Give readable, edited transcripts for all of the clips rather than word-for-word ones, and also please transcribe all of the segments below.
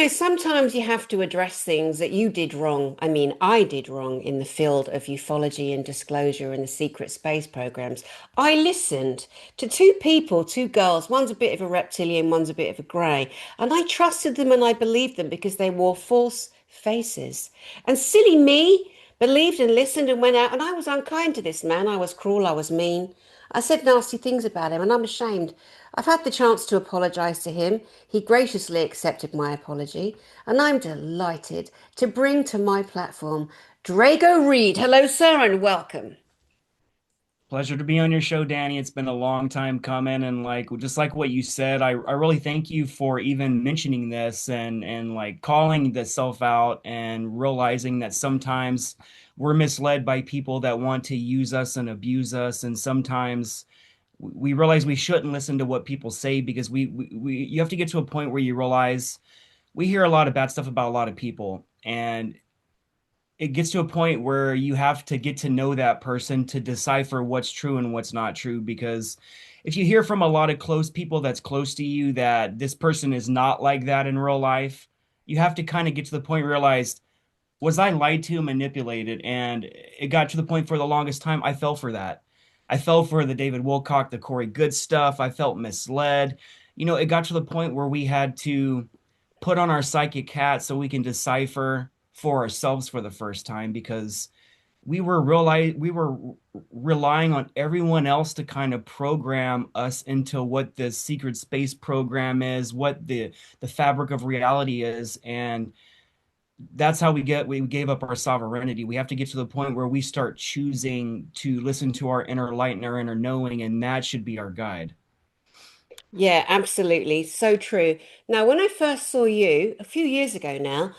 Sometimes you have to address things that you did wrong. I mean, I did wrong in the field of ufology and disclosure and the secret space programs. I listened to two people, two girls. One's a bit of a reptilian, one's a bit of a grey. And I trusted them and I believed them because they wore false faces. And silly me believed and listened and went out. And I was unkind to this man. I was cruel. I was mean. I said nasty things about him and I'm ashamed. I've had the chance to apologise to him. He graciously accepted my apology, and I'm delighted to bring to my platform Drago Reid. Hello, sir, and welcome. Pleasure to be on your show, Danny. It's been a long time coming, and just like what you said, I really thank you for even mentioning this and like calling the self out and realizing that sometimes we're misled by people that want to use us and abuse us, and sometimes we realize we shouldn't listen to what people say because we you have to get to a point where you realize we hear a lot of bad stuff about a lot of people, and it gets to a point where you have to get to know that person to decipher what's true and what's not true. Because if you hear from a lot of close people that's close to you that this person is not like that in real life, you have to kind of get to the point where you realize, was I lied to, manipulated? And it got to the point for the longest time, I fell for that. I fell for the David Wilcock, the Corey Good stuff. I felt misled. It got to the point where we had to put on our psychic hat so we can decipher for ourselves for the first time because we were relying on everyone else to kind of program us into what the secret space program is, what the fabric of reality is, and that's how we gave up our sovereignty. We have to get to the point where we start choosing to listen to our inner light and our inner knowing, and that should be our guide. Yeah, absolutely. So true. Now, when I first saw you a few years ago now,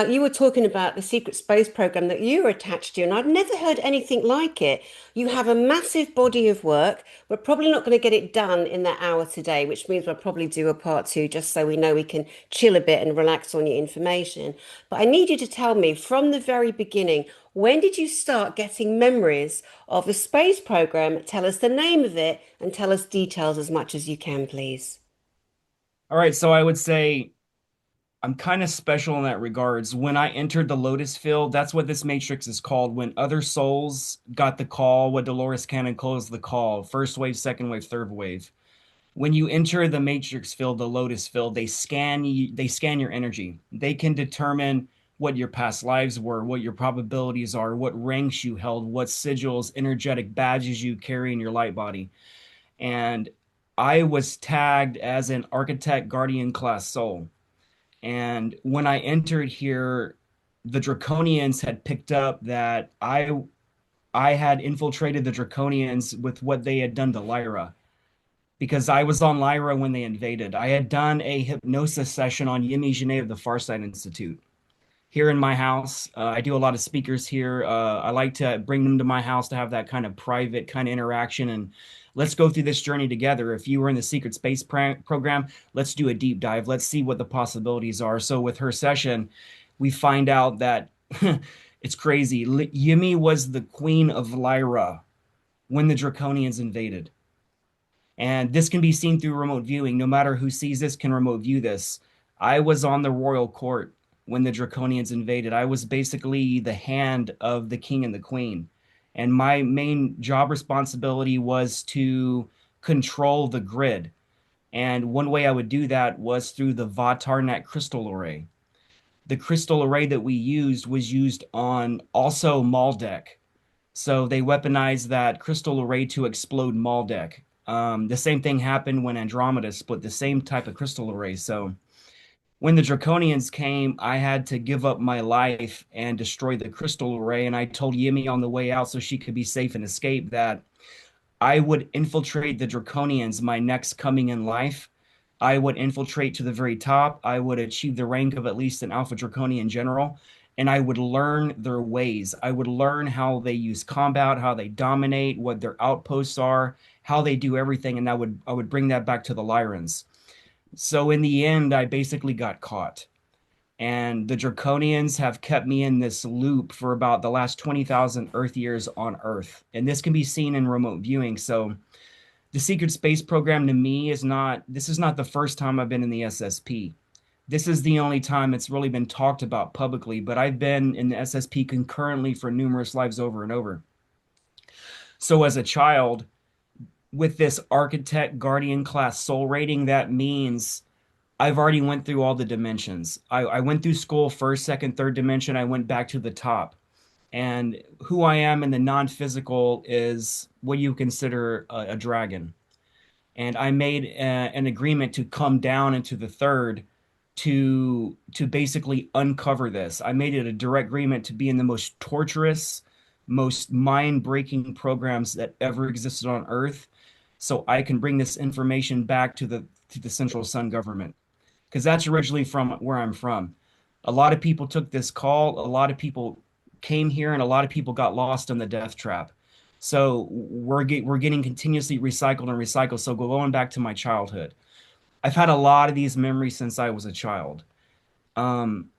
you were talking about the secret space program that you were attached to, and I'd never heard anything like it. You have a massive body of work. We're probably not going to get it done in that hour today, which means we'll probably do a part two just so we know we can chill a bit and relax on your information. But I need you to tell me from the very beginning, when did you start getting memories of the space program? Tell us the name of it and tell us details as much as you can, please. All right, so I would say I'm kind of special in that regards. When I entered the Lotus field, that's what this matrix is called. When other souls got the call, what Dolores Cannon calls the call, first wave, second wave, third wave. When you enter the matrix field, the Lotus field, they scan your energy. They can determine what your past lives were, what your probabilities are, what ranks you held, what sigils, energetic badges you carry in your light body. And I was tagged as an architect guardian class soul. And when I entered here, the Draconians had picked up that I had infiltrated the Draconians with what they had done to Lyra because I was on Lyra when they invaded. I had done a hypnosis session on Yemi Genet of the Farsight Institute here in my house. I do a lot of speakers here. I like to bring them to my house to have that kind of private kind of interaction and let's go through this journey together. If you were in the secret space program, let's do a deep dive. Let's see what the possibilities are. So with her session, we find out that it's crazy. Yimi was the queen of Lyra when the Draconians invaded. And this can be seen through remote viewing. No matter who sees this can remote view this. I was on the royal court when the Draconians invaded. I was basically the hand of the king and the queen. And my main job responsibility was to control the grid. And one way I would do that was through the Vatarnet crystal array. The crystal array that we used was used on also Maldek. So they weaponized that crystal array to explode Maldek. The same thing happened when Andromeda split the same type of crystal array. So when the Draconians came, I had to give up my life and destroy the crystal array. And I told Yimi on the way out so she could be safe and escape that I would infiltrate the Draconians my next coming in life. I would infiltrate to the very top. I would achieve the rank of at least an Alpha Draconian general. And I would learn their ways. I would learn how they use combat, how they dominate, what their outposts are, how they do everything. And I would bring that back to the Lyrans. So in the end, I basically got caught. And the Draconians have kept me in this loop for about the last 20,000 Earth years on Earth. And this can be seen in remote viewing. So the secret space program to me is not, this is not the first time I've been in the SSP. This is the only time it's really been talked about publicly, but I've been in the SSP concurrently for numerous lives over and over. So as a child, with this architect guardian class soul rating, that means I've already went through all the dimensions. I went through school first, second, third dimension. I went back to the top. And who I am in the non-physical is what you consider a dragon. And I made an agreement to come down into the third to basically uncover this. I made it a direct agreement to be in the most torturous, most mind-breaking programs that ever existed on Earth, so I can bring this information back to the Central Sun government because that's originally from where I'm from. A lot of people took this call, a lot of people came here, and a lot of people got lost in the death trap. So we're getting continuously recycled and recycled. So going back to my childhood, I've had a lot of these memories since I was a child. Um,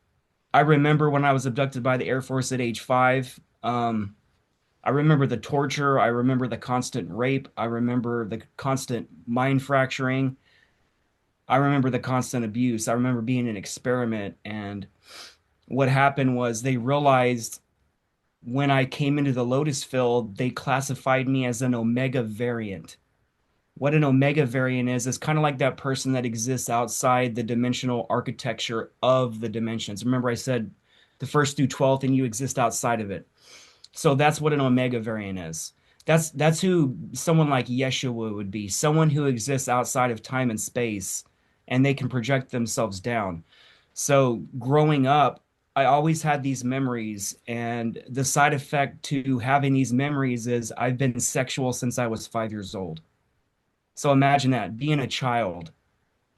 I remember when I was abducted by the Air Force at age 5. I remember the torture. I remember the constant rape. I remember the constant mind fracturing. I remember the constant abuse. I remember being an experiment. And what happened was they realized when I came into the Lotus field, they classified me as an Omega variant. What an Omega variant is kind of like that person that exists outside the dimensional architecture of the dimensions. Remember, I said the first through 12th, and you exist outside of it. So that's what an Omega variant is. That's who someone like Yeshua would be, someone who exists outside of time and space, and they can project themselves down. So growing up, I always had these memories, and the side effect to having these memories is I've been sexual since I was 5 years old. So imagine that, being a child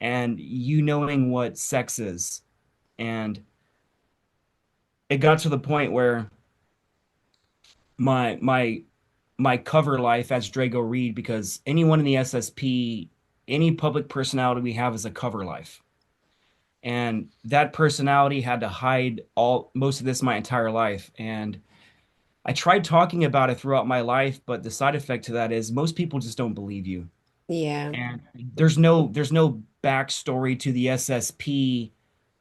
and you knowing what sex is. And it got to the point where my my my cover life as Drago Reid, because anyone in the SSP, any public personality we have is a cover life. And that personality had to hide all most of this my entire life. And I tried talking about it throughout my life, but the side effect to that is most people just don't believe you. Yeah. And there's no backstory to the SSP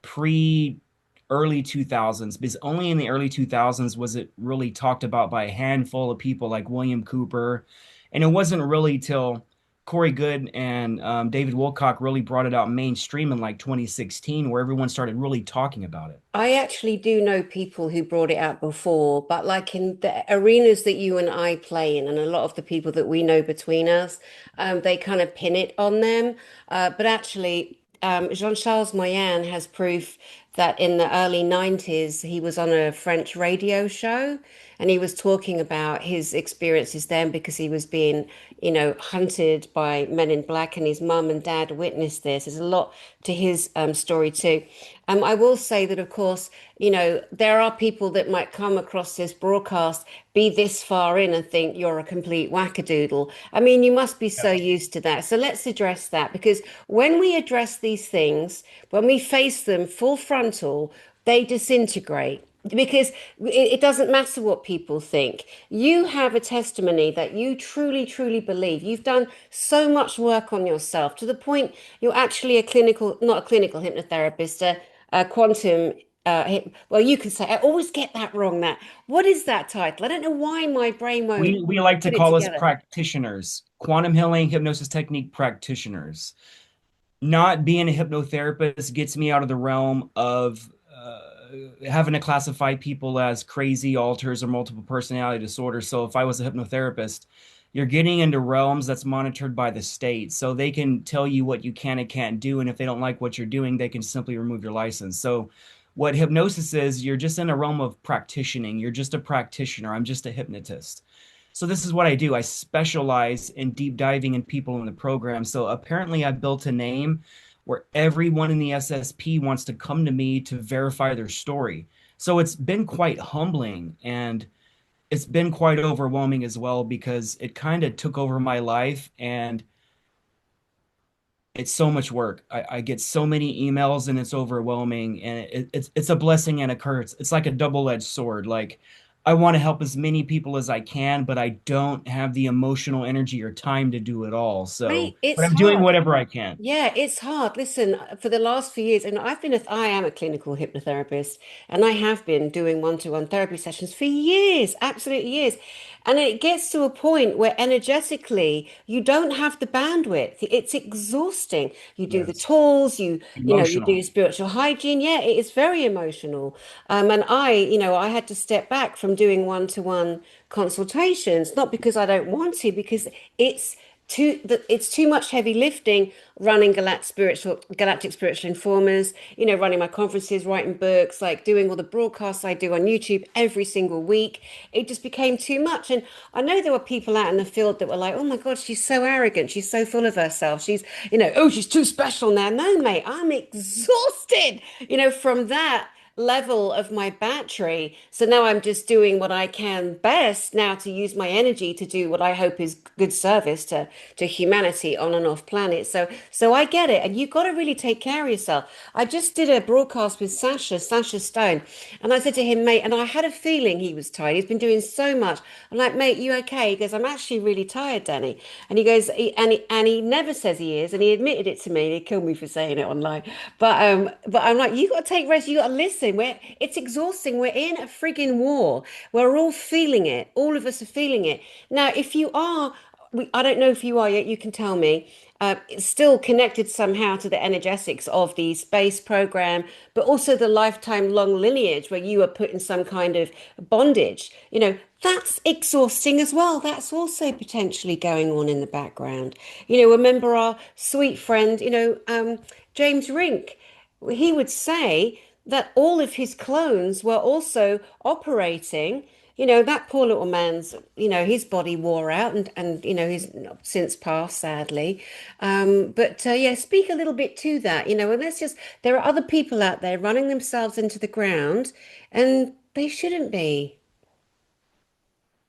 pre early 2000s, because only in the early 2000s was it really talked about by a handful of people like William Cooper. And it wasn't really till Corey Goode and David Wilcock really brought it out mainstream in like 2016, where everyone started really talking about it. I actually do know people who brought it out before, but like in the arenas that you and I play in, and a lot of the people that we know between us, they kind of pin it on them. But actually, Jean-Charles Moyen has proof that in the early 90s, he was on a French radio show and he was talking about his experiences then because he was being, hunted by men in black, and his mum and dad witnessed this. There's a lot to his story too. I will say that, of course, there are people that might come across this broadcast, be this far in, and think you're a complete wackadoodle. I mean, you must be so used to that. So let's address that, because when we address these things, when we face them full frontal, they disintegrate. Because it doesn't matter what people think. You have a testimony that you truly, truly believe. You've done so much work on yourself to the point you're actually not a clinical hypnotherapist, a quantum. Well, you can say, I always get that wrong. What is that title? I don't know why my brain won't We like to put it call us together. practitioners, quantum healing hypnosis technique practitioners. Not being a hypnotherapist gets me out of the realm of having to classify people as crazy alters or multiple personality disorders. So if I was a hypnotherapist, you're getting into realms that's monitored by the state. So they can tell you what you can and can't do. And if they don't like what you're doing, they can simply remove your license. So what hypnosis is, you're just in a realm of practictioning. You're just a practitioner. I'm just a hypnotist. So this is what I do. I specialize in deep diving in people in the program. So apparently I've built a name where everyone in the SSP wants to come to me to verify their story. So it's been quite humbling, and it's been quite overwhelming as well, because it kind of took over my life, and it's so much work. I get so many emails and it's overwhelming, and it's a blessing and a curse. It's like a double-edged sword. Like I want to help as many people as I can, but I don't have the emotional energy or time to do it all. So, Mate, but it's I'm doing hard. whatever I can. Yeah, it's hard. Listen, for the last few years, and I am a clinical hypnotherapist, and I have been doing one-to-one therapy sessions for years, absolutely years. And it gets to a point where energetically you don't have the bandwidth. It's exhausting. You do the Yes. tools, you do Emotional. spiritual hygiene. Yeah, it is very emotional. And I had to step back from doing one-to-one consultations, not because I don't want to, because it's it's too much heavy lifting running galactic spiritual informers, running my conferences, writing books, like doing all the broadcasts I do on YouTube every single week. It just became too much. And I know there were people out in the field that were like, oh my God, she's so arrogant, she's so full of herself, she's, oh, she's too special now. No, mate, I'm exhausted, from that level of my battery. So now I'm just doing what I can best now to use my energy to do what I hope is good service to humanity on and off planet. So I get it. And you've got to really take care of yourself. I just did a broadcast with Sasha Stone, and I said to him, mate, and I had a feeling he was tired. He's been doing so much. I'm like, mate, you okay? He goes, I'm actually really tired, Danny. And he goes, and he never says he is, and he admitted it to me. He killed me for saying it online. But I'm like, you got to take rest. You got to listen. It's exhausting. We're in a frigging war. We're all feeling it. All of us are feeling it. Now, if you are, I don't know if you are yet. You can tell me. It's still connected somehow to the energetics of the space program, but also the lifetime long lineage where you are put in some kind of bondage. That's exhausting as well. That's also potentially going on in the background. Remember our sweet friend, James Rink. He would say that all of his clones were also operating. That poor little man's, his body wore out and he's since passed, sadly. But yeah, speak a little bit to that, and there are other people out there running themselves into the ground and they shouldn't be.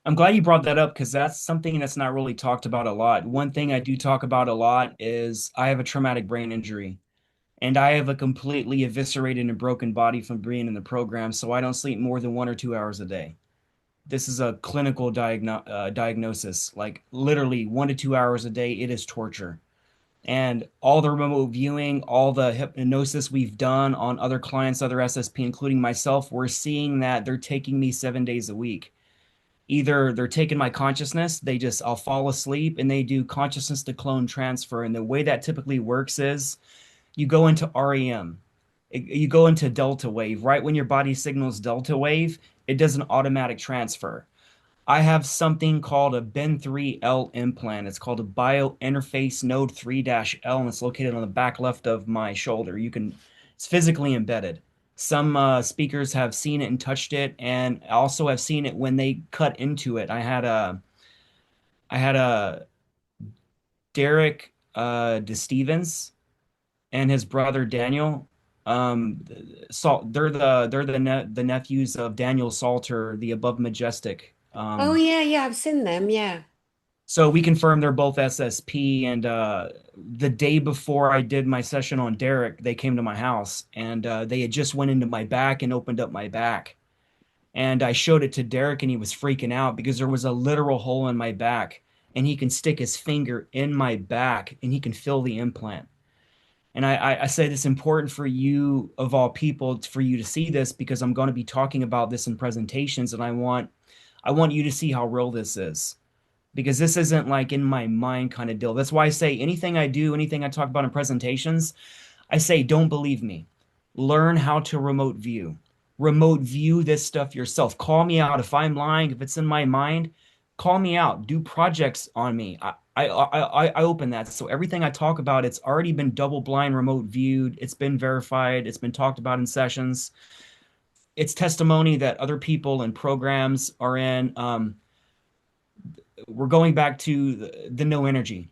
I'm glad you brought that up because that's something that's not really talked about a lot. One thing I do talk about a lot is I have a traumatic brain injury and I have a completely eviscerated and broken body from being in the program, so I don't sleep more than 1 or 2 hours a day. This is a clinical diagnosis. Like literally 1 to 2 hours a day, it is torture. And all the remote viewing, all the hypnosis we've done on other clients, other SSP, including myself, we're seeing that they're taking me 7 days a week. Either they're taking my consciousness, I'll fall asleep and they do consciousness to clone transfer. And the way that typically works is you go into REM, you go into delta wave. Right when your body signals delta wave, it does an automatic transfer. I have something called a Ben3L implant. It's called a biointerface node 3-L, and it's located on the back left of my shoulder. It's physically embedded. Some speakers have seen it and touched it, and also have seen it when they cut into it. I had a Derek DeStevens and his brother Daniel. They're the nephews of Daniel Salter, the Above Majestic. Oh yeah, yeah, I've seen them. Yeah. So we confirmed they're both SSP. And the day before I did my session on Derek, they came to my house and they had just went into my back and opened up my back. And I showed it to Derek and he was freaking out because there was a literal hole in my back and he can stick his finger in my back and he can feel the implant. And I said it's important for you, of all people, for you to see this because I'm going to be talking about this in presentations and I want you to see how real this is because this isn't like in my mind kind of deal. That's why I say anything I do, anything I talk about in presentations, I say don't believe me. Learn how to remote view. Remote view this stuff yourself. Call me out if I'm lying, if it's in my mind, call me out. Do projects on me. I open that. So everything I talk about, it's already been double blind remote viewed. It's been verified. It's been talked about in sessions. It's testimony that other people and programs are in. We're going back to the no energy.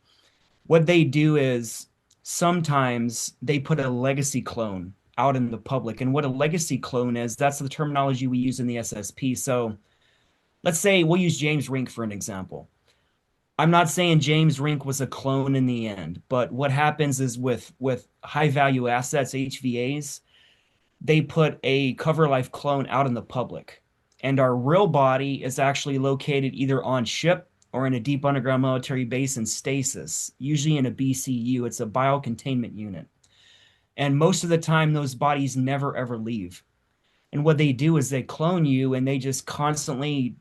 What they do is sometimes they put a legacy clone out in the public. And what a legacy clone is, that's the terminology we use in the SSP. So let's say we'll use James Rink for an example. I'm not saying James Rink was a clone in the end, but what happens is with high value assets, HVAs, they put a cover life clone out in the public And our real body is actually located either on ship or in a deep underground military base in stasis, usually in a BCU. It's a biocontainment unit. And most of the time, those bodies never ever leave. And what they do is they clone you and they just constantly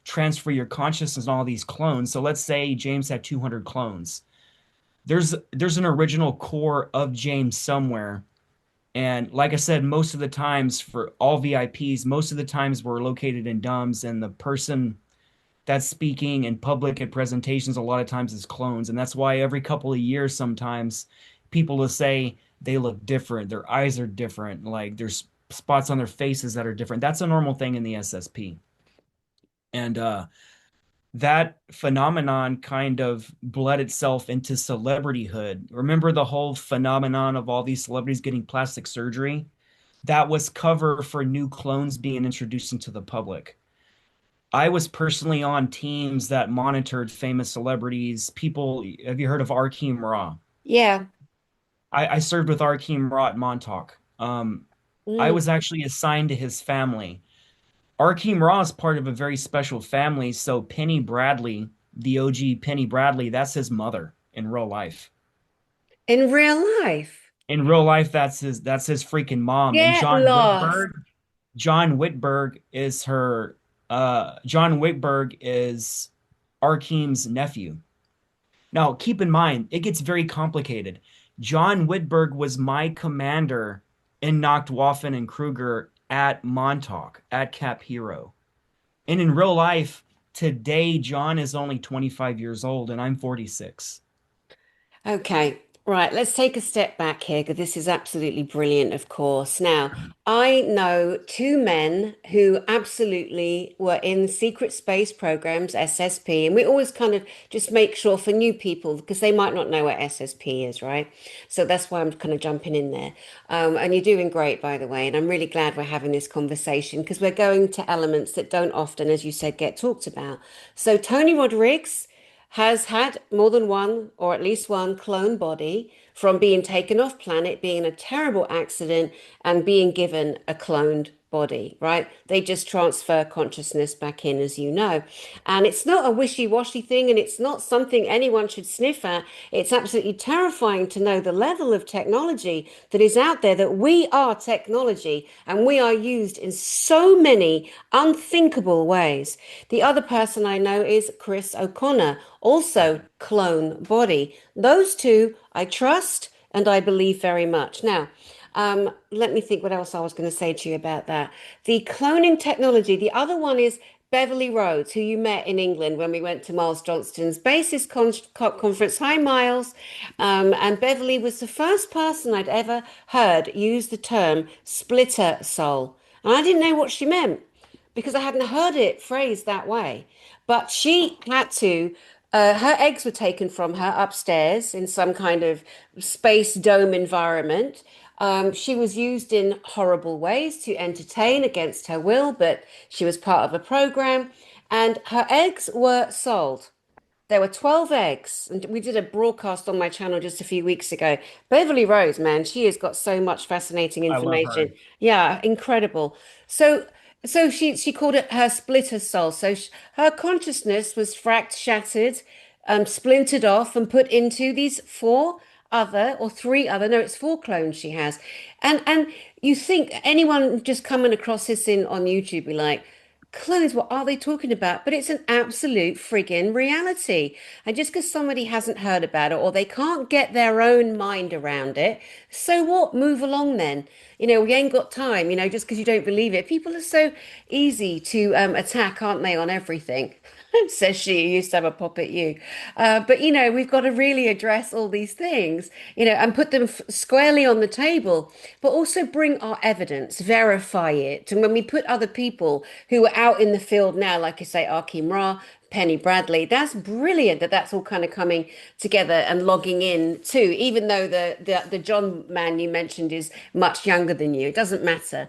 transfer your consciousness in all these clones. So let's say James had 200 clones. There's an original core of James somewhere. And like I said, most of the times for all VIPs, most of the times we're located in DUMBs, and the person that's speaking in public at presentations a lot of times is clones. And that's why every couple of years sometimes people will say they look different, their eyes are different, like there's spots on their faces that are different. That's a normal thing in the SSP. And that phenomenon kind of bled itself into celebrityhood. Remember the whole phenomenon of all these celebrities getting plastic surgery? That was cover for new clones being introduced into the public. I was personally on teams that monitored famous celebrities. People, have you heard of Arkeem Ra? Yeah. I served with Arkeem Ra at Montauk. I Mm. was actually assigned to his family. Arkeem Ra is part of a very special family. So Penny Bradley, the OG Penny Bradley, that's his mother in real life. In real life. In real life, that's his freaking mom. And Get lost. John Whitberg is Arkeem's nephew. Now, keep in mind, it gets very complicated. John Whitberg was my commander in Nachtwaffen and Kruger at Montauk, at Cap Hero. And in real life, today, John is only 25 years old and I'm 46. Okay, right. Let's take a step back here because this is absolutely brilliant, of course. Now, I know two men who absolutely were in secret space programs, SSP, and we always kind of just make sure for new people because they might not know what SSP is, right? So that's why I'm kind of jumping in there. And you're doing great, by the way. And I'm really glad we're having this conversation because we're going to elements that don't often, as you said, get talked about. So, Tony Rodriguez has had more than one, or at least one, clone body from being taken off planet, being a terrible accident, and being given a cloned body, right? They just transfer consciousness back in, as you know. And it's not a wishy-washy thing, and it's not something anyone should sniff at. It's absolutely terrifying to know the level of technology that is out there, that we are technology, and we are used in so many unthinkable ways. The other person I know is Chris O'Connor, also clone body. Those two I trust and I believe very much. Now, let me think what else I was going to say to you about that. The cloning technology, the other one is Beverly Rhodes, who you met in England when we went to Miles Johnston's Basis Conference. Hi, Miles. And Beverly was the first person I'd ever heard use the term splitter soul. And I didn't know what she meant because I hadn't heard it phrased that way. But she had to, her eggs were taken from her upstairs in some kind of space dome environment. She was used in horrible ways to entertain against her will, but she was part of a program, and her eggs were sold. There were 12 eggs, and we did a broadcast on my channel just a few weeks ago. Beverly Rose, man, she has got so much fascinating I love information. her. Yeah, incredible. So, so she called it her splitter soul. So sh her consciousness was fracked, shattered, splintered off, and put into these four other or three other. No, it's four clones she has, and you think anyone just coming across this in on YouTube be like, clones, what are they talking about? But it's an absolute friggin' reality. And just because somebody hasn't heard about it or they can't get their own mind around it, so what? Move along then. We ain't got time, just because you don't believe it. People are so easy to attack, aren't they, on everything? Says she who used to have a pop at you. But we've got to really address all these things, and put them squarely on the table, but also bring our evidence, verify it. And when we put other people who are out in the field now, like I say, Akeem Ra, Penny Bradley, that's brilliant that that's all kind of coming together and logging in too, even though the John man you mentioned is much younger than you. It doesn't matter.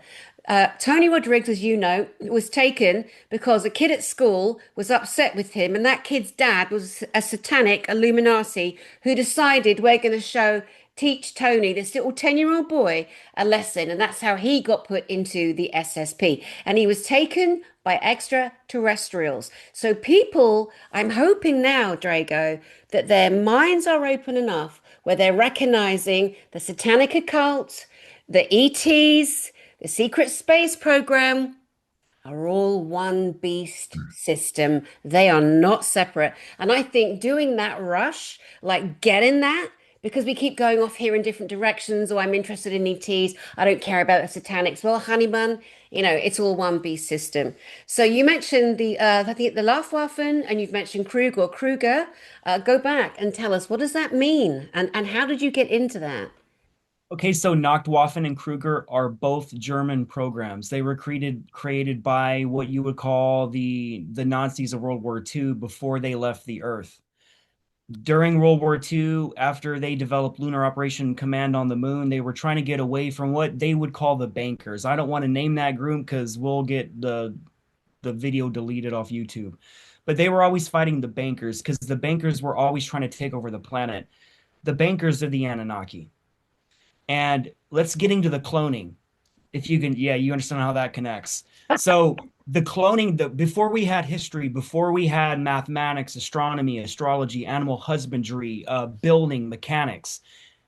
Tony Rodriguez, as you know, was taken because a kid at school was upset with him, and that kid's dad was a satanic Illuminati who decided we're going to show teach Tony, this little 10-year-old boy, a lesson. And that's how he got put into the SSP. And he was taken by extraterrestrials. So people, I'm hoping now, Drago, that their minds are open enough where they're recognizing the satanic occult, the ETs, the secret space program are all one beast system. They are not separate. And I think doing that rush, like getting that, because we keep going off here in different directions, or I'm interested in ETs, I don't care about the satanics. Well, honey bun, it's all one beast system. So you mentioned I think the Laufwaffen, and you've mentioned Kruger or Kruger. Go back and tell us, what does that mean? And how did you get into that? Okay, so Nachtwaffen and Kruger are both German programs. They were created by what you would call the Nazis of World War II before they left the Earth. During World War II, after they developed Lunar Operation Command on the Moon, they were trying to get away from what they would call the bankers. I don't want to name that group because we'll get the video deleted off YouTube. But they were always fighting the bankers because the bankers were always trying to take over the planet. The bankers are the Anunnaki. And let's get into the cloning. If you can, yeah, you understand how that connects. So the cloning, before we had history, before we had mathematics, astronomy, astrology, animal husbandry, building, mechanics,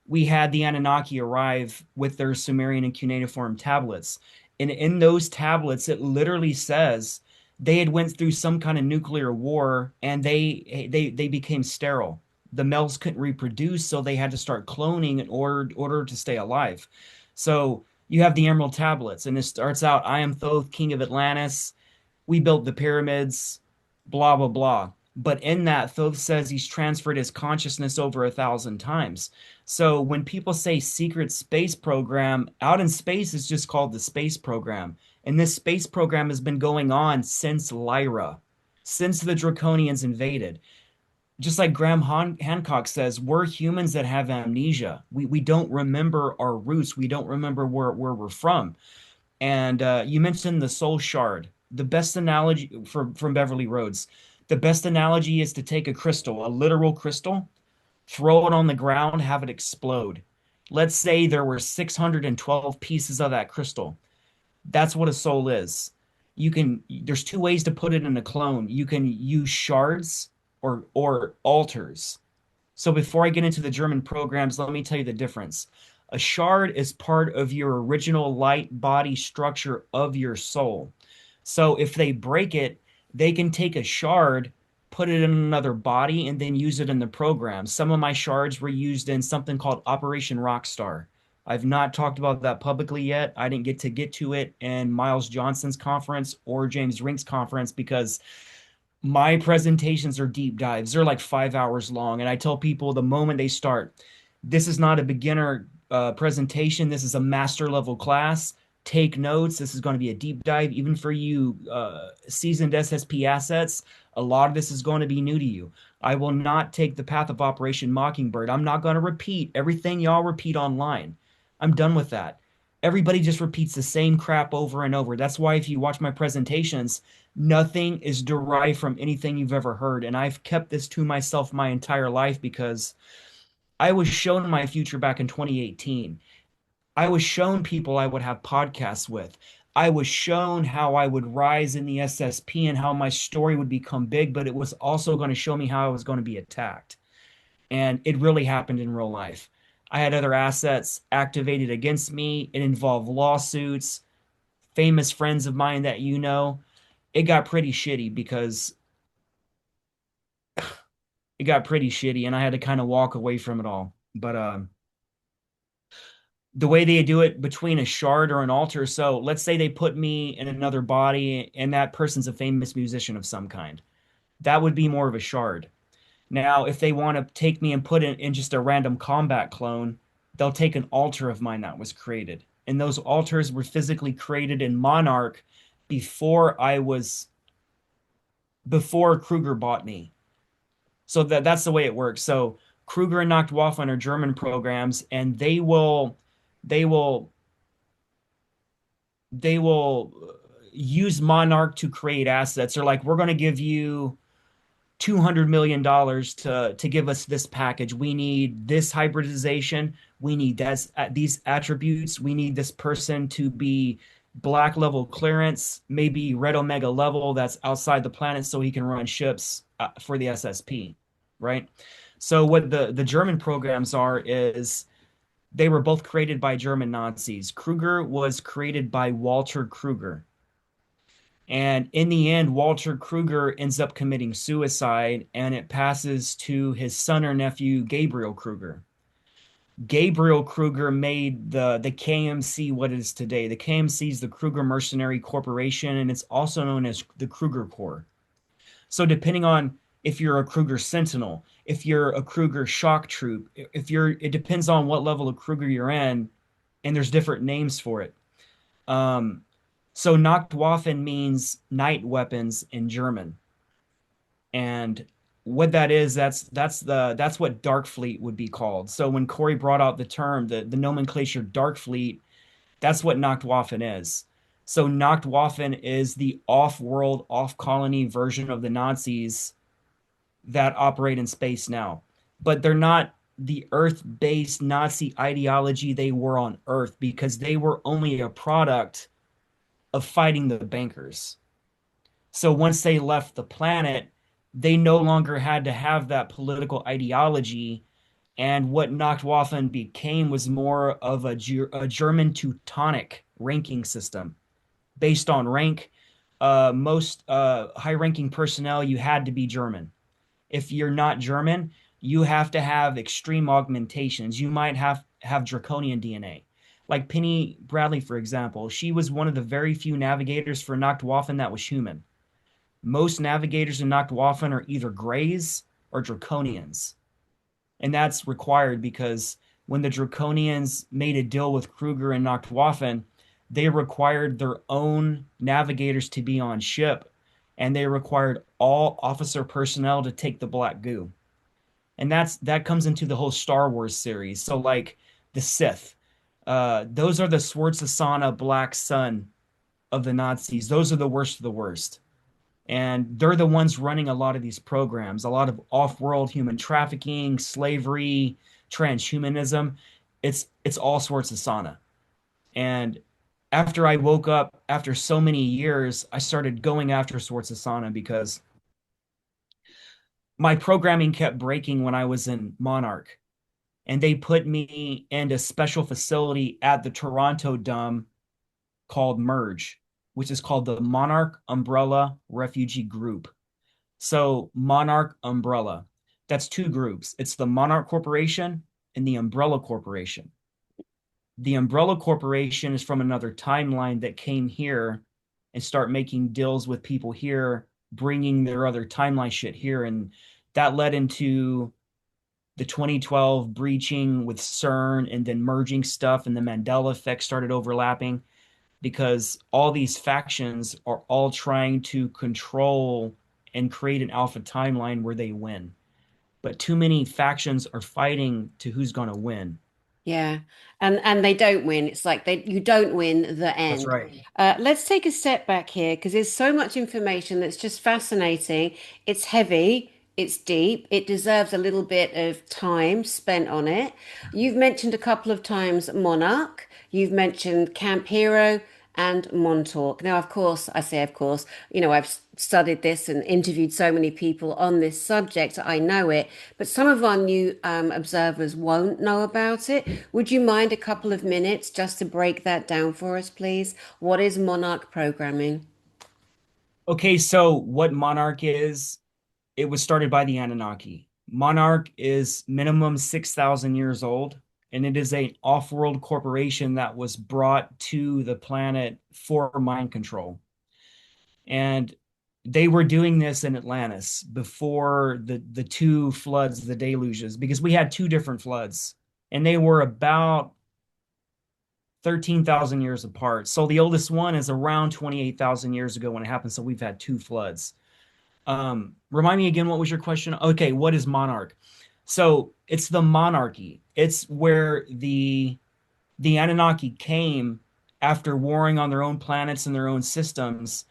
we had the Anunnaki arrive with their Sumerian and cuneiform tablets. And in those tablets, it literally says they had went through some kind of nuclear war and they became sterile. The males couldn't reproduce, so they had to start cloning in order to stay alive. So you have the Emerald Tablets, and it starts out, I am Thoth, king of Atlantis. We built the pyramids, blah, blah, blah. But in that, Thoth says he's transferred his consciousness over 1,000 times. So when people say secret space program, out in space is just called the space program. And this space program has been going on since Lyra, since the Draconians invaded. Just like Hancock says, we're humans that have amnesia. We don't remember our roots. We don't remember where we're from. And you mentioned the soul shard. The best analogy from Beverly Rhodes. The best analogy is to take a crystal, a literal crystal, throw it on the ground, have it explode. Let's say there were 612 pieces of that crystal. That's what a soul is. There's two ways to put it in a clone. You can use shards or alters. So before I get into the German programs, let me tell you the difference. A shard is part of your original light body structure of your soul. So if they break it, they can take a shard, put it in another body, and then use it in the program. Some of my shards were used in something called Operation Rockstar. I've not talked about that publicly yet. I didn't get to it in Miles Johnson's conference or James Rink's conference because my presentations are deep dives. They're like 5 hours long. And I tell people the moment they start, this is not a beginner presentation. This is a master level class. Take notes. This is going to be a deep dive. Even for you seasoned SSP assets, a lot of this is going to be new to you. I will not take the path of Operation Mockingbird. I'm not going to repeat everything y'all repeat online. I'm done with that. Everybody just repeats the same crap over and over. That's why if you watch my presentations, nothing is derived from anything you've ever heard. And I've kept this to myself my entire life because I was shown my future back in 2018. I was shown people I would have podcasts with. I was shown how I would rise in the SSP and how my story would become big, but it was also going to show me how I was going to be attacked. And it really happened in real life. I had other assets activated against me. It involved lawsuits, famous friends of mine that you know. It got pretty shitty because it got pretty shitty and I had to kind of walk away from it all. But the way they do it between a shard or an altar, so let's say they put me in another body and that person's a famous musician of some kind. That would be more of a shard. Now, if they want to take me and put it in just a random combat clone, they'll take an altar of mine that was created. And those altars were physically created in Monarch before I was before Kruger bought me. So that's the way it works. So Kruger and Nachtwaffen are German programs, and they will they will use Monarch to create assets. They're like, we're going to give you $200 million to give us this package. We need this hybridization. We need these attributes. We need this person to be black level clearance, maybe red omega level that's outside the planet so he can run ships for the SSP, right? So what the German programs are is they were both created by German Nazis. Kruger was created by Walter Kruger. And in the end, Walter Kruger ends up committing suicide, and it passes to his son or nephew, Gabriel Kruger. Gabriel Kruger made the KMC what it is today. The KMC is the Kruger Mercenary Corporation, and it's also known as the Kruger Corps. So depending on if you're a Kruger Sentinel, if you're a Kruger Shock Troop, it depends on what level of Kruger you're in, and there's different names for it. Um, so Nachtwaffen means night weapons in German. And what that is, that's what Dark Fleet would be called. So when Corey brought out the term, the nomenclature Dark Fleet, that's what Nachtwaffen is. So Nachtwaffen is the off-world, off-colony version of the Nazis that operate in space now. But they're not the Earth-based Nazi ideology they were on Earth because they were only a product of fighting the bankers. So once they left the planet, they no longer had to have that political ideology. And what Nachtwaffen became was more of a German Teutonic ranking system based on rank. Most high ranking personnel, you had to be German. If you're not German, you have to have extreme augmentations. You might have draconian DNA. Like Penny Bradley, for example, she was one of the very few navigators for Nachtwaffen that was human. Most navigators in Nachtwaffen are either Greys or Draconians. And that's required because when the Draconians made a deal with Kruger and Nachtwaffen, they required their own navigators to be on ship, and they required all officer personnel to take the black goo. And that comes into the whole Star Wars series. So like the Sith, those are the Swartzasana Black Sun of the Nazis. Those are the worst of the worst. And they're the ones running a lot of these programs, a lot of off-world human trafficking, slavery, transhumanism. It's all sorts of sauna. And after I woke up after so many years, I started going after sorts of sauna because my programming kept breaking when I was in Monarch. And they put me in a special facility at the Toronto Dome called Merge, which is called the Monarch Umbrella Refugee Group. So Monarch Umbrella, that's two groups. It's the Monarch Corporation and the Umbrella Corporation. The Umbrella Corporation is from another timeline that came here and start making deals with people here, bringing their other timeline shit here. And that led into the 2012 breaching with CERN and then merging stuff, and the Mandela effect started overlapping because all these factions are all trying to control and create an alpha timeline where they win. But too many factions are fighting to who's going to win. Yeah. And they don't win. It's like you don't win the That's end. right. Let's take a step back here because there's so much information that's just fascinating. It's heavy, it's deep, it deserves a little bit of time spent on it. You've mentioned a couple of times Monarch, you've mentioned Camp Hero and Montauk. Now, of course, I say, of course, I've studied this and interviewed so many people on this subject. I know it, but some of our new observers won't know about it. Would you mind a couple of minutes just to break that down for us, please? What is Monarch programming? Okay, so what Monarch is, it was started by the Anunnaki. Monarch is minimum 6,000 years old, and it is an off-world corporation that was brought to the planet for mind control. And they were doing this in Atlantis before the two floods, the deluges, because we had two different floods, and they were about 13,000 years apart. So the oldest one is around 28,000 years ago when it happened. So we've had two floods. Remind me again, what was your question? Okay, what is monarch? So it's the monarchy. It's where the Anunnaki came after warring on their own planets and their own systems,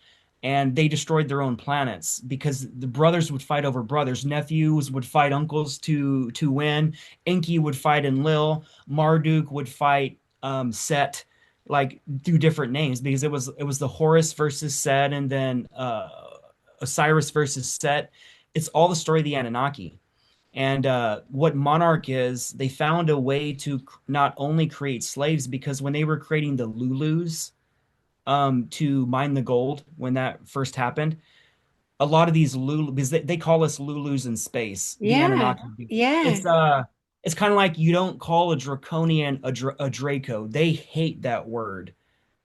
and they destroyed their own planets because the brothers would fight over brothers, nephews would fight uncles to win. Enki would fight Enlil, Marduk would fight Set, like through different names because it was the Horus versus Set, and then Osiris versus Set. It's all the story of the Anunnaki. And what Monarch is, they found a way to not only create slaves, because when they were creating the Lulus to mine the gold when that first happened, a lot of these Lulu, because they call us Lulus in space, the Yeah. Anunnaki. Yeah. It's uh it's kind of like you don't call a Draconian a Draco. They hate that word.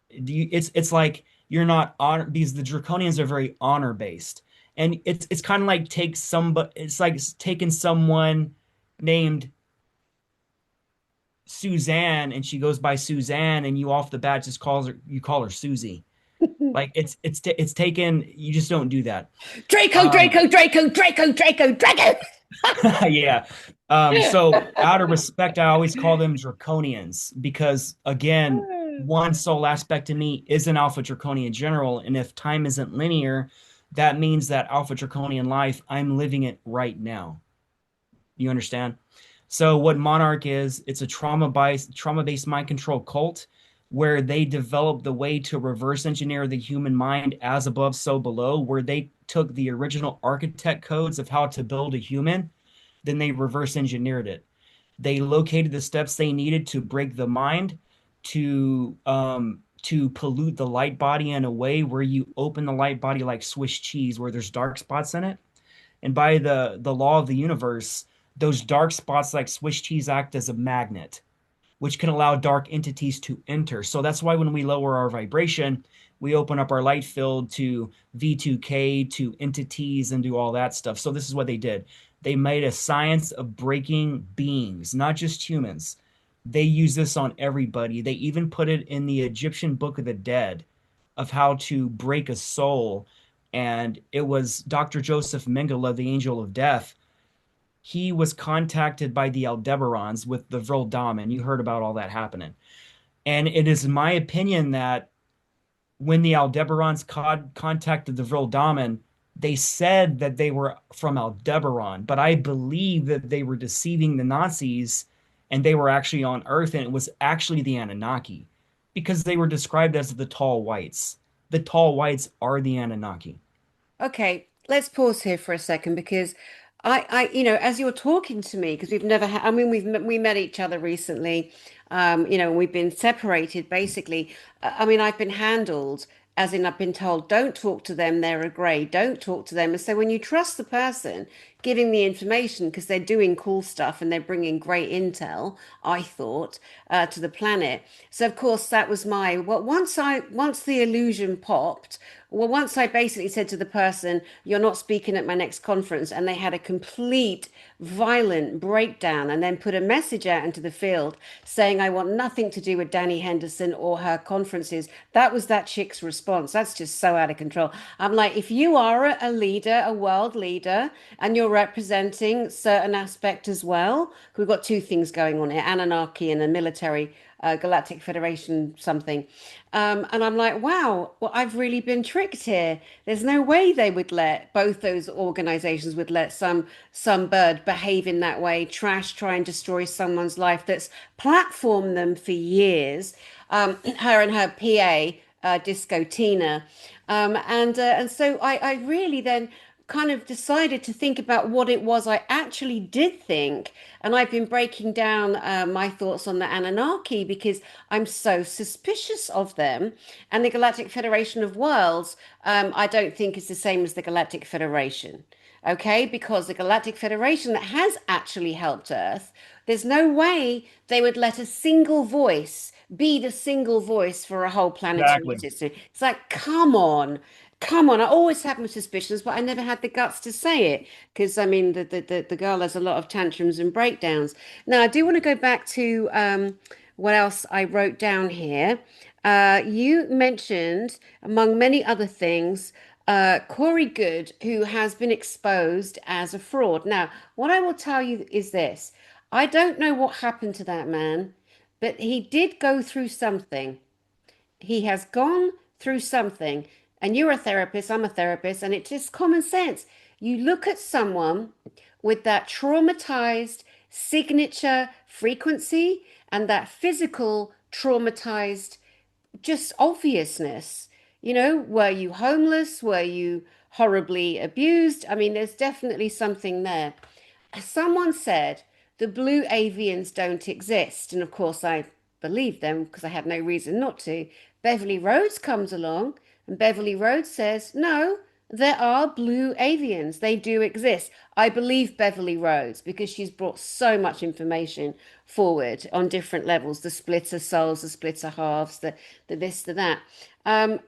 It's like you're not honor, because the Draconians are very honor based, and it's kind of like take somebody. It's like taking someone named Suzanne and she goes by Suzanne, and you off the bat just call her Susie. Like it's taken. You just don't do that. Draco, Um, Draco, Draco, Draco, Draco, Draco. yeah. So out of respect, I always call them Draconians because, again, one soul aspect of me is an Alpha Draconian general, and if time isn't linear, that means that Alpha Draconian life, I'm living it right now. You understand? So what Monarch is, it's a trauma-based mind control cult where they developed the way to reverse engineer the human mind as above, so below, where they took the original architect codes of how to build a human, then they reverse engineered it. They located the steps they needed to break the mind, to pollute the light body in a way where you open the light body like Swiss cheese, where there's dark spots in it. And by the law of the universe, those dark spots like Swiss cheese act as a magnet, which can allow dark entities to enter. So that's why when we lower our vibration, we open up our light field to V2K, to entities, and do all that stuff. So this is what they did. They made a science of breaking beings, not just humans. They use this on everybody. They even put it in the Egyptian Book of the Dead of how to break a soul. And it was Dr. Joseph Mengele, the angel of death. He was contacted by the Aldebarans with the Vril Damen. You heard about all that happening. And it is my opinion that when the Aldebarans contacted the Vril Damen, they said that they were from Aldebaran, but I believe that they were deceiving the Nazis and they were actually on Earth, and it was actually the Anunnaki because they were described as the tall whites. The tall whites are the Anunnaki. Okay, let's pause here for a second because as you're talking to me, because we've never had, I mean, we met each other recently, and we've been separated basically. I mean, I've been handled as in I've been told, don't talk to them, they're a grey, don't talk to them. And so when you trust the person giving the information because they're doing cool stuff and they're bringing great intel, I thought, to the planet. So of course that was well, once the illusion popped. Well, once I basically said to the person, you're not speaking at my next conference, and they had a complete violent breakdown and then put a message out into the field saying, I want nothing to do with Danny Henderson or her conferences. That was that chick's response. That's just so out of control. I'm like, if you are a leader, a world leader, and you're representing certain aspect as well, we've got two things going on here, Anunnaki and a military Galactic Federation something. And I'm like, wow, well, I've really been tricked here. There's no way they would let both those organizations would let some bird behave in that way, try and destroy someone's life that's platformed them for years. Her and her PA, Disco Tina. And so I really then kind of decided to think about what it was I actually did think. And I've been breaking down my thoughts on the Anunnaki because I'm so suspicious of them. And the Galactic Federation of Worlds, I don't think is the same as the Galactic Federation. Okay, because the Galactic Federation that has actually helped Earth, there's no way they would let a single voice be the single voice for a whole planetary Exactly. system. It's like, come on. Come on, I always had my suspicions, but I never had the guts to say it because I mean the girl has a lot of tantrums and breakdowns. Now I do want to go back to what else I wrote down here. You mentioned, among many other things, Corey Good, who has been exposed as a fraud. Now, what I will tell you is this: I don't know what happened to that man, but he did go through something. He has gone through something. and you're a therapist, I'm a therapist, and it's just common sense. You look at someone with that traumatized signature frequency and that physical traumatized just obviousness. Were you homeless? Were you horribly abused? I mean, there's definitely something there. Someone said the blue avians don't exist. And of course, I believed them because I had no reason not to. Beverly Rhodes comes along, and Beverly Rhodes says, no, there are blue avians. They do exist. I believe Beverly Rhodes because she's brought so much information forward on different levels, the splitter souls, the splitter halves, the this, the that.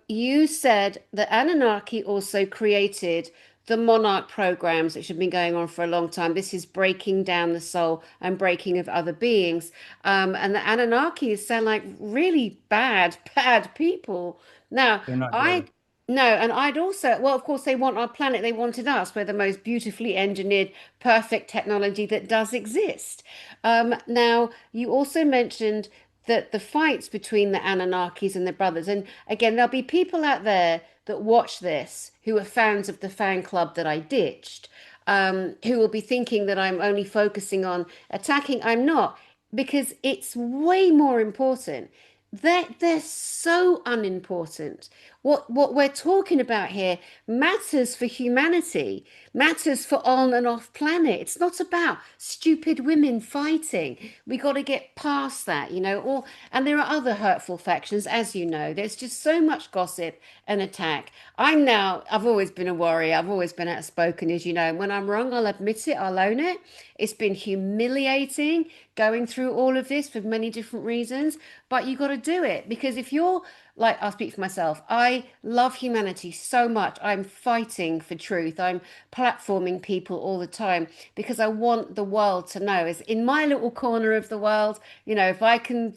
You said that Anunnaki also created the Monarch programs, which have been going on for a long time. This is breaking down the soul and breaking of other beings. And the Anunnaki sound like really bad, bad people. Now, They're not I good. no, and I'd also, well, of course, they want our planet. They wanted us. We're the most beautifully engineered, perfect technology that does exist. Now, you also mentioned that the fights between the Anunnakis and the brothers, and again, there'll be people out there that watch this who are fans of the fan club that I ditched, who will be thinking that I'm only focusing on attacking. I'm not, because it's way more important. They're so unimportant. What we're talking about here matters for humanity, matters for on and off planet. It's not about stupid women fighting. We got to get past that, Or and there are other hurtful factions, as you know. There's just so much gossip and attack. I've always been a warrior. I've always been outspoken, as you know. And when I'm wrong, I'll admit it. I'll own it. It's been humiliating going through all of this for many different reasons, but you got to do it because if you're like, I'll speak for myself. I love humanity so much. I'm fighting for truth. I'm platforming people all the time because I want the world to know. Is in my little corner of the world, if I can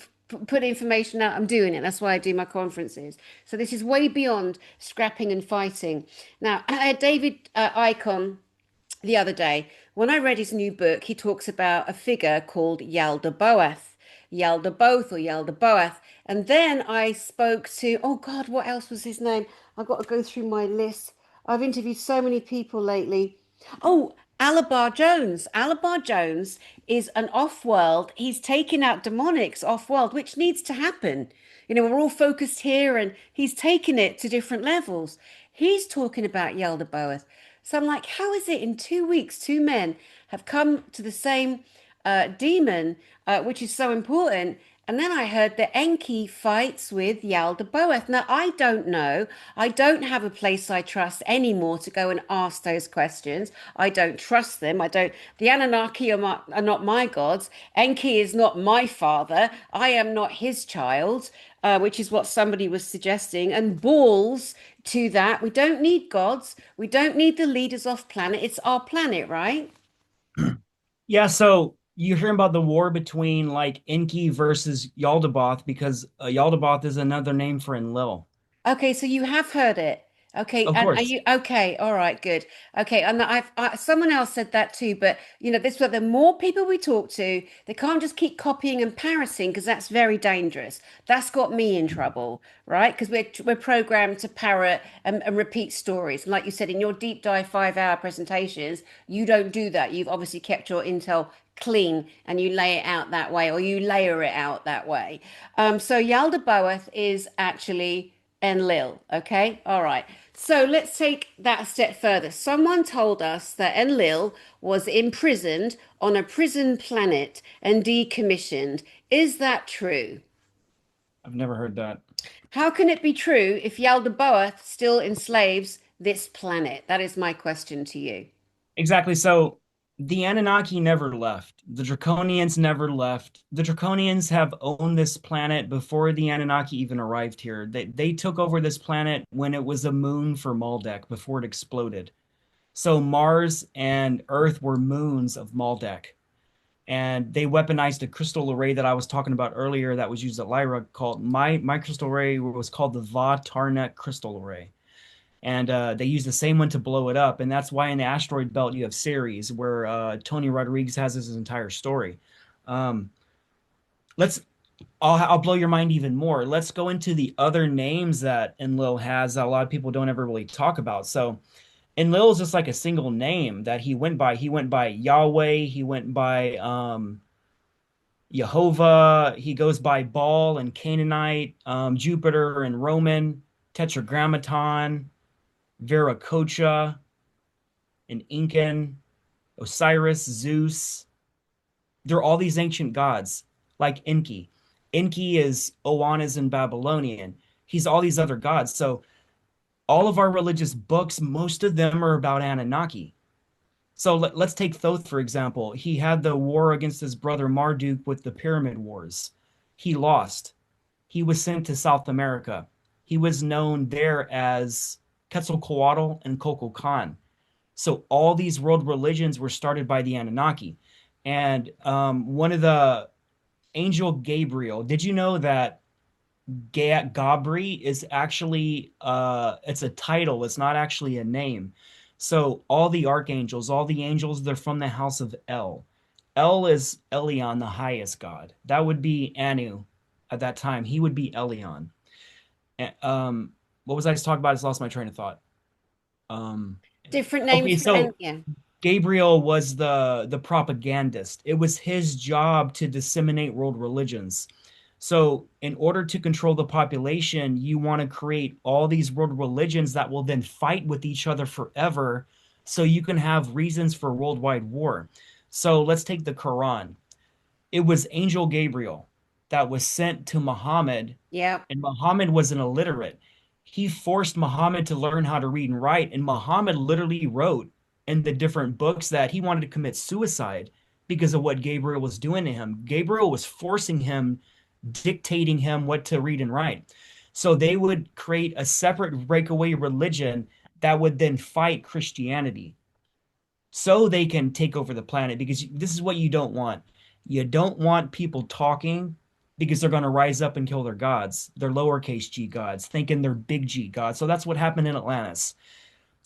put information out, I'm doing it. That's why I do my conferences. So this is way beyond scrapping and fighting. Now, I had David Icon the other day. When I read his new book, he talks about a figure called Yaldabaoth, Yaldabaoth or Yaldabaoth. And then I spoke to, oh God, what else was his name? I've got to go through my list. I've interviewed so many people lately. Oh, Alabar Jones. Alabar Jones is an off-world. He's taking out demonics off-world, which needs to happen. We're all focused here, and he's taken it to different levels. He's talking about Yaldabaoth. So I'm like, how is it in 2 weeks, two men have come to the same demon, which is so important? And then I heard that Enki fights with Yaldabaoth. Now, I don't know. I don't have a place I trust anymore to go and ask those questions. I don't trust them. I don't. The Anunnaki are not my gods. Enki is not my father. I am not his child, which is what somebody was suggesting. And balls to that. We don't need gods. We don't need the leaders off planet. It's our planet, right? Yeah, so you're hearing about the war between like Enki versus Yaldabaoth because Yaldabaoth is another name for Enlil. Okay, so you have heard it. Okay, Of and are course. you okay? All right, good. Okay, and someone else said that too, but this way, the more people we talk to, they can't just keep copying and parroting because that's very dangerous. That's got me in trouble, right? Because we're programmed to parrot and repeat stories. And like you said in your deep dive 5 hour presentations, you don't do that. You've obviously kept your intel clean and you lay it out that way, or you layer it out that way. So Yalda Boeth is actually Enlil. Okay, all right. So let's take that a step further. Someone told us that Enlil was imprisoned on a prison planet and decommissioned. Is that true? I've never heard that. How can it be true if Yaldabaoth still enslaves this planet? That is my question to you. Exactly. So the Anunnaki never left. The Draconians never left. The Draconians have owned this planet before the Anunnaki even arrived here. They took over this planet when it was a moon for Maldek before it exploded. So Mars and Earth were moons of Maldek. And they weaponized a crystal array that I was talking about earlier that was used at Lyra called my crystal array was called the Va Tarnet crystal array. And they used the same one to blow it up. And that's why in the asteroid belt you have Ceres, where Tony Rodriguez has his entire story. Um, let's I'll blow your mind even more. Let's go into the other names that Enlil has that a lot of people don't ever really talk about. So Enlil is just like a single name that he went by. He went by Yahweh. He went by Jehovah. He goes by Baal and Canaanite, Jupiter and Roman, Tetragrammaton, Viracocha and Incan, Osiris, Zeus. They're all these ancient gods, like Enki. Enki is Oannes in Babylonian. He's all these other gods. So all of our religious books, most of them are about Anunnaki. So let's take Thoth, for example. He had the war against his brother Marduk with the Pyramid Wars. He lost. He was sent to South America. He was known there as Quetzalcoatl and Kukulkan. So all these world religions were started by the Anunnaki. And one of the angel Gabriel, did you know that Gabri is actually it's a title, it's not actually a name. So all the archangels, all the angels, they're from the house of El. El is Elion, the highest god. That would be Anu at that time. He would be Elion. What was I just talking about? I just lost my train of thought. Um, Different okay, names for, and so yeah. Gabriel was the propagandist. It was his job to disseminate world religions. So, in order to control the population, you want to create all these world religions that will then fight with each other forever so you can have reasons for worldwide war. So, let's take the Quran. It was Angel Gabriel that was sent to Muhammad, Yeah. and Muhammad was an illiterate. He forced Muhammad to learn how to read and write, and Muhammad literally wrote in the different books that he wanted to commit suicide because of what Gabriel was doing to him. Gabriel was forcing him, dictating him what to read and write. So they would create a separate breakaway religion that would then fight Christianity so they can take over the planet because this is what you don't want. You don't want people talking because they're going to rise up and kill their gods, their lowercase g gods, thinking they're big G gods. So that's what happened in Atlantis.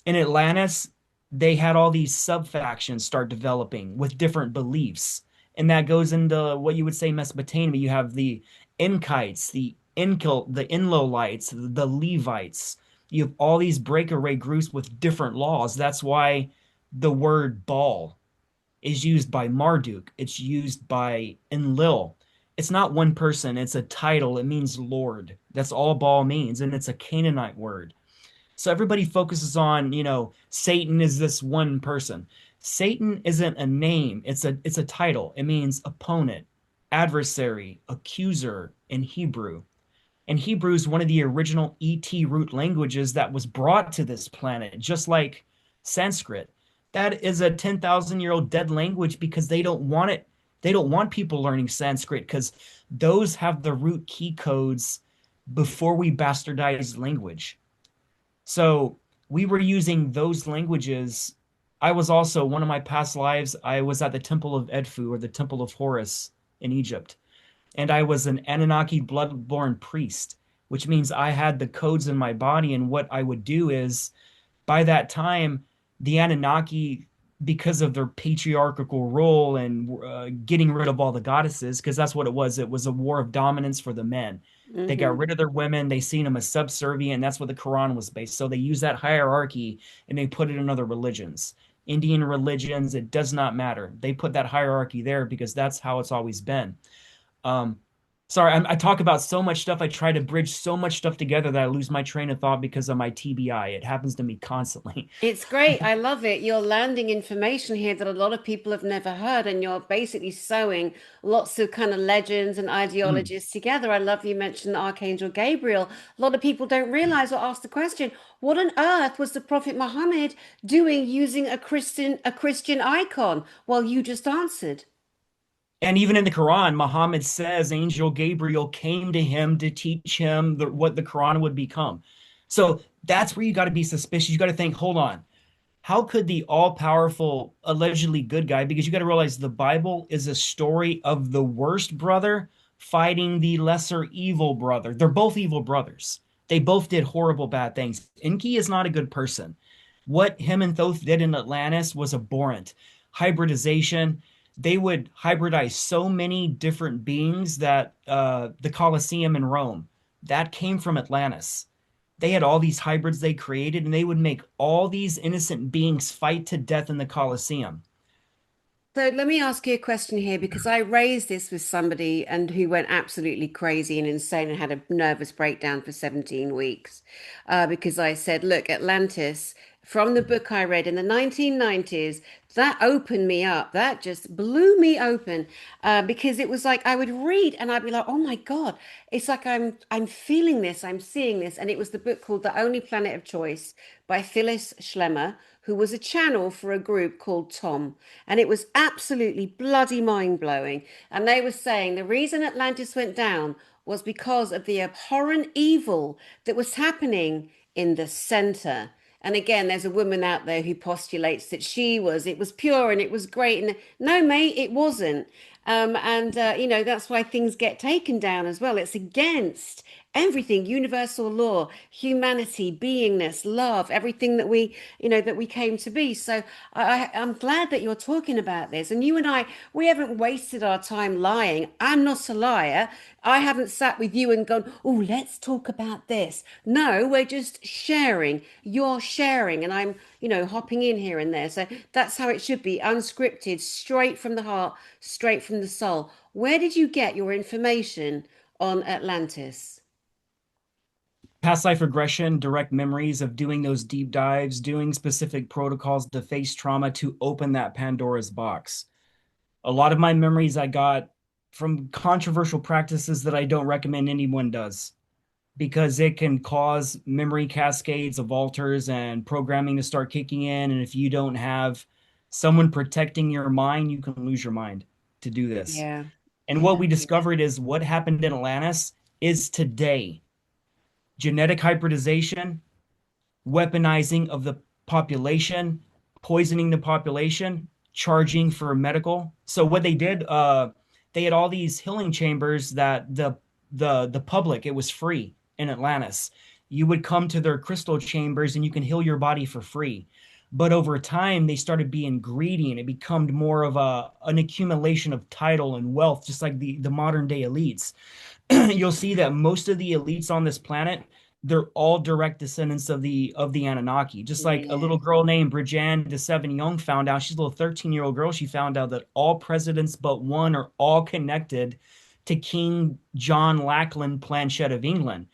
In Atlantis, they had all these sub factions start developing with different beliefs. And that goes into what you would say Mesopotamia. You have the Enkites, the Enlolites, the Levites. You have all these breakaway groups with different laws. That's why the word Baal is used by Marduk. It's used by Enlil. It's not one person, it's a title. It means Lord. That's all Baal means. And it's a Canaanite word. So everybody focuses on, Satan is this one person. Satan isn't a name, it's a title. It means opponent, adversary, accuser in Hebrew. And Hebrew is one of the original ET root languages that was brought to this planet, just like Sanskrit. That is a 10,000-year-old dead language because they don't want it. They don't want people learning Sanskrit because those have the root key codes before we bastardized language. So we were using those languages. I was also, one of my past lives, I was at the Temple of Edfu or the Temple of Horus in Egypt. And I was an Anunnaki bloodborne priest, which means I had the codes in my body. And what I would do is, by that time, the Anunnaki, because of their patriarchal role and getting rid of all the goddesses, because that's what it was a war of dominance for the men. They got Hmm. rid of their women. They seen them as subservient. That's what the Quran was based. So they use that hierarchy and they put it in other religions. Indian religions, it does not matter. They put that hierarchy there because that's how it's always been. Um, sorry, I talk about so much stuff. I try to bridge so much stuff together that I lose my train of thought because of my TBI. It happens to me constantly. It's great. I love it. You're landing information here that a lot of people have never heard, and you're basically sewing lots of kind of legends and Mm. ideologies together. I love you mentioned Archangel Gabriel. A lot of people don't realize or ask the question, what on earth was the Prophet Muhammad doing using a Christian icon? Well, you just answered. And even in the Quran, Muhammad says Angel Gabriel came to him to teach him what the Quran would become. So that's where you got to be suspicious. You got to think, hold on, how could the all-powerful, allegedly good guy, because you got to realize the Bible is a story of the worst brother fighting the lesser evil brother. They're both evil brothers. They both did horrible, bad things. Enki is not a good person. What him and Thoth did in Atlantis was abhorrent. Hybridization. they would hybridize so many different beings that the Colosseum in Rome, that came from Atlantis. They had all these hybrids they created, and they would make all these innocent beings fight to death in the Colosseum. So let me ask you a question here because I raised this with somebody and who went absolutely crazy and insane and had a nervous breakdown for 17 weeks. Because I said, look, Atlantis, from the book I read in the 1990s, that opened me up. That just blew me open because it was like I would read and I'd be like, oh my God, it's like I'm feeling this, I'm seeing this. And it was the book called The Only Planet of Choice by Phyllis Schlemmer, who was a channel for a group called Tom. And it was absolutely bloody mind blowing. And they were saying the reason Atlantis went down was because of the abhorrent evil that was happening in the center. And again, there's a woman out there who postulates that it was pure and it was great. And no, mate, it wasn't. That's why things get taken down as well. It's against everything, universal law, humanity, beingness, love, everything that that we came to be. So I'm glad that you're talking about this. And you and I, we haven't wasted our time lying. I'm not a liar. I haven't sat with you and gone, oh, let's talk about this. No, we're just sharing. You're sharing, and I'm, hopping in here and there. So that's how it should be, unscripted, straight from the heart, straight from the soul. Where did you get your information on Atlantis? Past life regression, direct memories of doing those deep dives, doing specific protocols to face trauma to open that Pandora's box. A lot of my memories I got from controversial practices that I don't recommend anyone does because it can cause memory cascades of alters and programming to start kicking in. And if you don't have someone protecting your mind, you can lose your mind to do this. Yeah, And what yeah, we discovered is what happened in Atlantis is today genetic hybridization, weaponizing of the population, poisoning the population, charging for medical. So what they did, they had all these healing chambers that the public, it was free in Atlantis. You would come to their crystal chambers and you can heal your body for free. But over time, they started being greedy and it became more of an accumulation of title and wealth, just like the modern day elites. You'll see that most of the elites on this planet, they're all direct descendants of the Anunnaki. Just like a yeah, little girl named Brijanne de Seven Young found out, she's a little 13-year-old girl, she found out that all presidents but one are all connected to King John Lackland Planchette of England.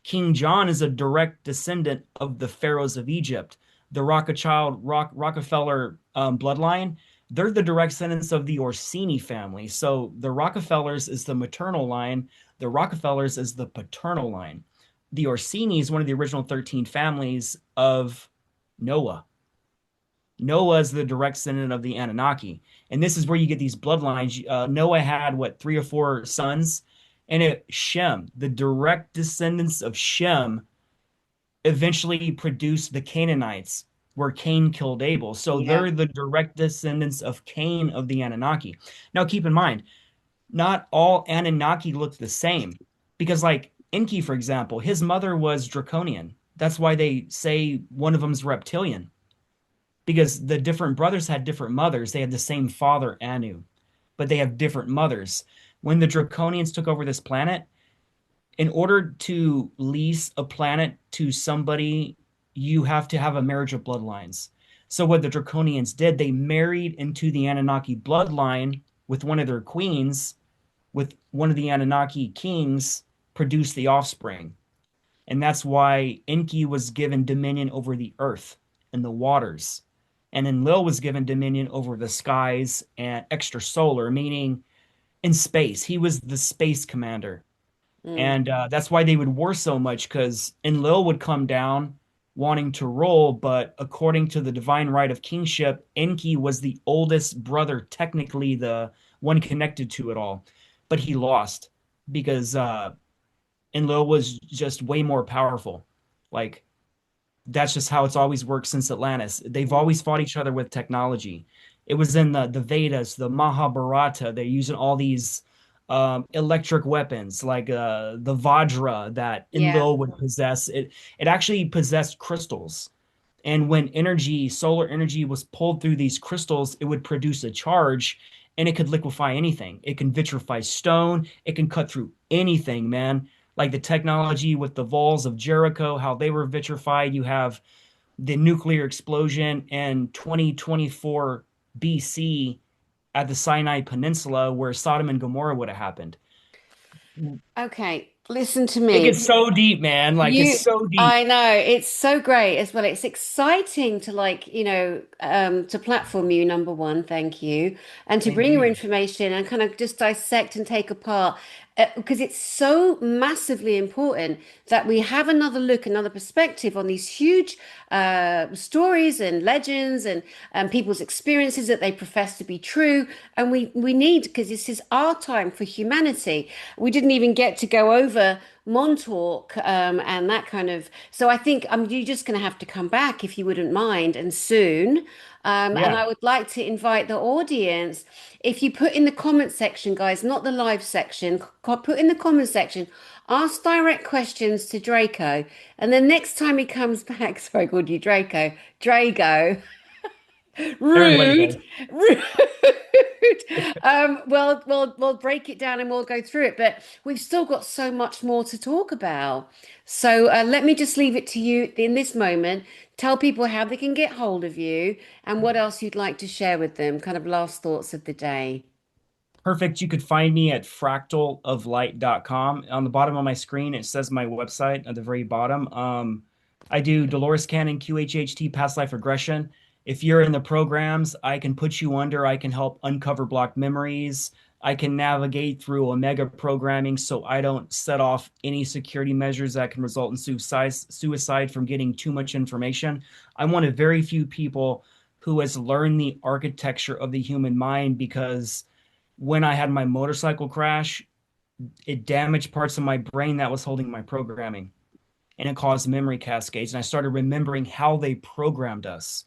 King John is a direct descendant of the pharaohs of Egypt. The Rockefeller bloodline, they're the direct descendants of the Orsini family. So the Rockefellers is the maternal line, the Rockefellers is the paternal line. The Orsini is one of the original 13 families of Noah. Noah is the direct descendant of the Anunnaki. And this is where you get these bloodlines. Noah had, what, three or four sons? Shem, the direct descendants of Shem, eventually produced the Canaanites, where Cain killed Abel. So yeah, they're the direct descendants of Cain of the Anunnaki. Now, keep in mind, not all Anunnaki look the same. Because, like Enki, for example, his mother was draconian. That's why they say one of them's reptilian. Because the different brothers had different mothers. They had the same father, Anu, but they have different mothers. When the draconians took over this planet, in order to lease a planet to somebody, you have to have a marriage of bloodlines. So what the draconians did, they married into the Anunnaki bloodline with one of their queens, with one of the Anunnaki kings, produced the offspring. And that's why Enki was given dominion over the earth and the waters. And then Lil was given dominion over the skies and extrasolar, meaning in space. He was the space commander. mm, And that's why they would war so much, because Enlil would come down wanting to rule, but according to the divine right of kingship, Enki was the oldest brother, technically the one connected to it all. But he lost because Enlil was just way more powerful. Like, that's just how it's always worked since Atlantis. They've mm, always fought each other with technology. It was in the Vedas, the Mahabharata. They're using all these electric weapons like the Vajra that yeah. Enlil would possess. It actually possessed crystals. And when energy, solar energy was pulled through these crystals, it would produce a charge. and it could liquefy anything. It can vitrify stone. It can cut through anything, man. Like the technology with the walls of Jericho, how they were vitrified. You have the nuclear explosion in 2024 BC at the Sinai Peninsula where Sodom and Gomorrah would have happened. Okay, listen to It me. gets so deep, man. Like it's so deep. I know, it's so great as well. It's exciting to to platform you, number one, thank you, and to Thank bring your you. information and kind of just dissect and take apart, because it's so massively important that we have another look, another perspective on these huge stories and legends and people's experiences that they profess to be true. And we need, because this is our time for humanity. We didn't even get to go over Montauk and that kind of. So I think you're just going to have to come back if you wouldn't mind, and soon. And Yeah. I would like to invite the audience. If you put in the comment section, guys, not the live section, put in the comment section, ask direct questions to Draco. And then next time he comes back, sorry, I called you Draco, Drago. Everybody Rude, does. rude. We'll break it down and we'll go through it, but we've still got so much more to talk about. So let me just leave it to you in this moment. Tell people how they can get hold of you and what else you'd like to share with them. Kind of last thoughts of the day. Perfect. You could find me at fractaloflight.com. On the bottom of my screen, it says my website at the very bottom. I do Dolores Cannon, QHHT, past life regression. If you're in the programs, I can put you under, I can help uncover blocked memories. I can navigate through Omega programming so I don't set off any security measures that can result in suicide from getting too much information. I'm one of very few people who has learned the architecture of the human mind because when I had my motorcycle crash, it damaged parts of my brain that was holding my programming and it caused memory cascades. And I started remembering how they programmed us.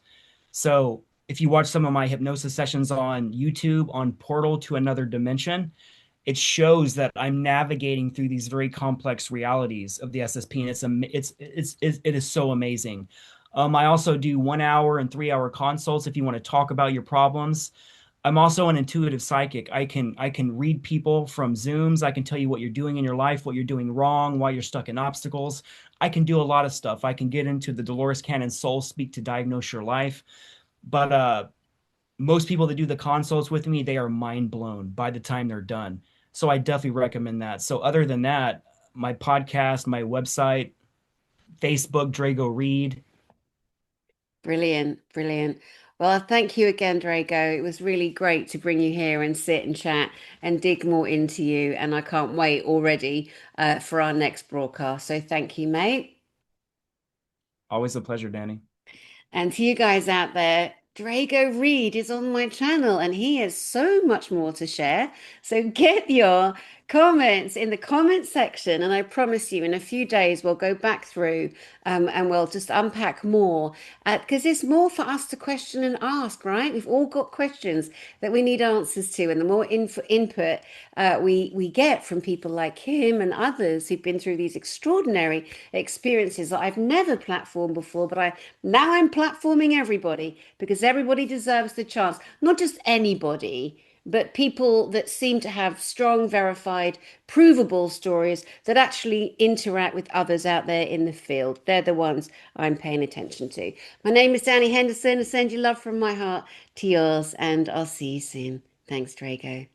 So if you watch some of my hypnosis sessions on YouTube on Portal to Another Dimension, it shows that I'm navigating through these very complex realities of the SSP, and it is so amazing. I also do 1 hour and 3 hour consults if you want to talk about your problems. I'm also an intuitive psychic. I can read people from Zooms. I can tell you what you're doing in your life, what you're doing wrong, why you're stuck in obstacles. I can do a lot of stuff. I can get into the Dolores Cannon Soul Speak to diagnose your life. But most people that do the consults with me, they are mind blown by the time they're done. So I definitely recommend that. So other than that, my podcast, my website, Facebook, Drago Reid. Brilliant, brilliant. Well, thank you again, Drago. It was really great to bring you here and sit and chat and dig more into you. And I can't wait already for our next broadcast. So thank you, mate. Always a pleasure, Danny. And to you guys out there, Drago Reid is on my channel and he has so much more to share. So get your comments in the comment section. And I promise you, in a few days, we'll go back through and we'll just unpack more because there's more for us to question and ask, right? We've all got questions that we need answers to. And the more input we get from people like him and others who've been through these extraordinary experiences that I've never platformed before, but I'm platforming everybody because everybody deserves the chance, not just anybody, but people that seem to have strong, verified, provable stories that actually interact with others out there in the field. They're the ones I'm paying attention to. My name is Danny Henderson. I send you love from my heart to yours, and I'll see you soon. Thanks, Drago.